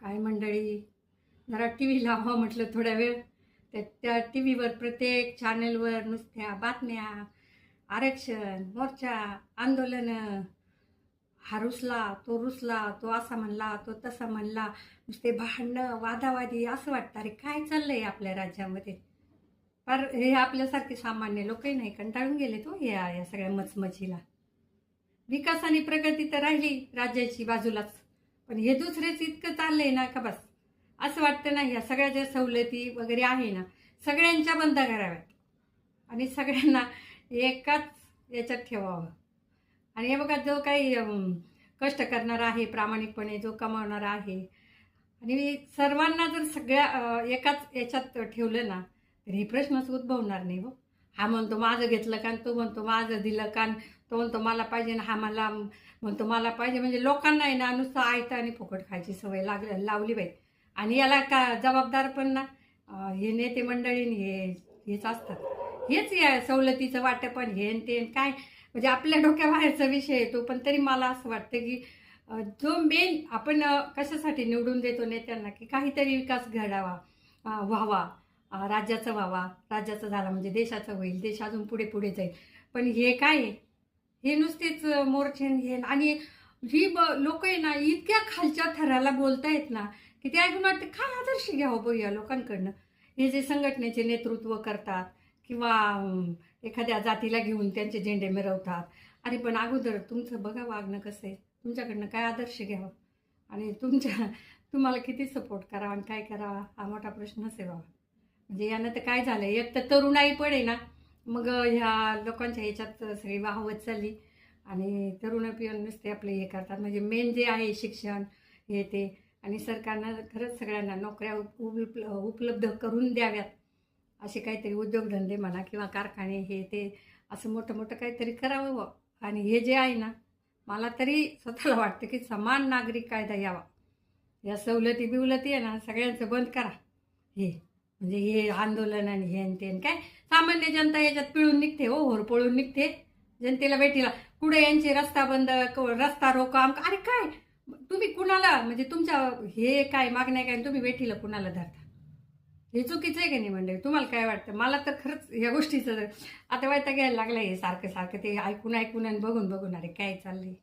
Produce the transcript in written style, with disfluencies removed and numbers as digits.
काय मंडळी, जरा टी व्ही लावा म्हटलं थोडा वेळ. त्या टी व्हीवर प्रत्येक चॅनलवर नुसत्या बातम्या, आरक्षण, मोर्चा, आंदोलनं, हा रुसला, तो असा म्हणला, तो तसा म्हणला, नुसते भांडणं, वादावादी. असं वाटतं अरे काय चाललंय आपल्या राज्यामध्ये. पर हे आपल्यासारखे सामान्य लोकही नाही कंटाळून गेले तो या सगळ्या मचमचीला. विकास आणि प्रगती तर राहिली राज्याची बाजूलाच, पण हे दुसरेच इतकं चाललंय ना का बस. असं वाटतं ना ह्या सगळ्या ज्या सवलती वगैरे आहे ना सगळ्यांच्या बंद कराव्यात आणि सगळ्यांना एकाच याच्यात ठेवावं. आणि हे बघा, जो काही कष्ट करणारा आहे, प्रामाणिकपणे जो कमावणारा आहे, आणि सर्वांना जर सगळ्या एकाच याच्यात ठेवलं ना तर हे प्रश्नच उद्भवणार नाही हो. हा म्हणतो माझं घेतलं का, तो म्हणतो माझं दिलं का, तो म्हणतो मला पाहिजे, हा मला म्हणतो मला पाहिजे. म्हणजे लोकांना आहे ना नुसतं आयतं आणि फुकट खायची सवय लावली बाई. आणि याला का जबाबदार पण ना हे नेते मंडळीने हेच असतात. हेच या सवलतीचं वाटपण हे ते काय, म्हणजे आपल्या डोक्याबाहेरचा विषय येतो. पण तरी मला असं वाटतं की जो मेन आपण कशासाठी निवडून देतो नेत्यांना, की काहीतरी विकास घडावा, व्हावा, राज्याचा व्हावा. राज्याचा झाला म्हणजे देशाचं होईल, देश अजून पुढे पुढे जाईल. पण हे काय आहे, हे नुसतेच मोर्चेन हे. आणि ही लोक आहे ना इतक्या खालच्या थराला बोलतायत ना की ते ऐकून वाटतं काय आदर्श घ्यावं बघ या लोकांकडनं. हे जे संघटनेचे नेतृत्व करतात किंवा एखाद्या जातीला घेऊन त्यांचे झेंडे मिरवतात. अरे पण अगोदर तुमचं बघा वागणं कसं आहे, तुमच्याकडनं काय आदर्श घ्यावं आणि तुम्हाला किती सपोर्ट करावा आणि काय करावा हा मोठा प्रश्नच आहे बाबा. म्हणजे यानं तर काय झालं, एक तर तरुणाई पण आहे ना मग ह्या लोकांच्या ह्याच्यात सगळी वाहवत चालली आणि तरुण पिऊन नुसते आपले हे करतात. म्हणजे मेन जे आहे शिक्षण हे ते, आणि सरकारनं खरंच सगळ्यांना नोकऱ्या उपलब्ध करून द्याव्यात. असे काहीतरी उद्योगधंदे म्हणा किंवा कारखाने हे ते असं मोठं मोठं काहीतरी करावं. आणि हे जे आहे ना मला तरी स्वतःला वाटतं की समान नागरिक कायदा यावा. या सवलती बिवलती आहे ना सगळ्यांचं बंद करा. हे म्हणजे हे आंदोलन आणि हे आणि ते काय सामान्य जनता याच्यात पिळून निघते हो, होरपळून निघते. जनतेला भेटीला कुठे यांचे रस्ता बंद, रस्ता रोका. अरे काय तुम्ही कुणाला, म्हणजे तुमच्या हे काय मागण्या काय, तुम्ही भेटीला कुणाला धरता? हे चुकीचं आहे का नाही मंडळी? तुम्हाला काय वाटतं? मला तर खरंच या गोष्टीचं आता वैताग घ्यायला लागलं हे सारखं सारखं ते ऐकून ऐकून आणि बघून बघून. अरे काय चाललंय.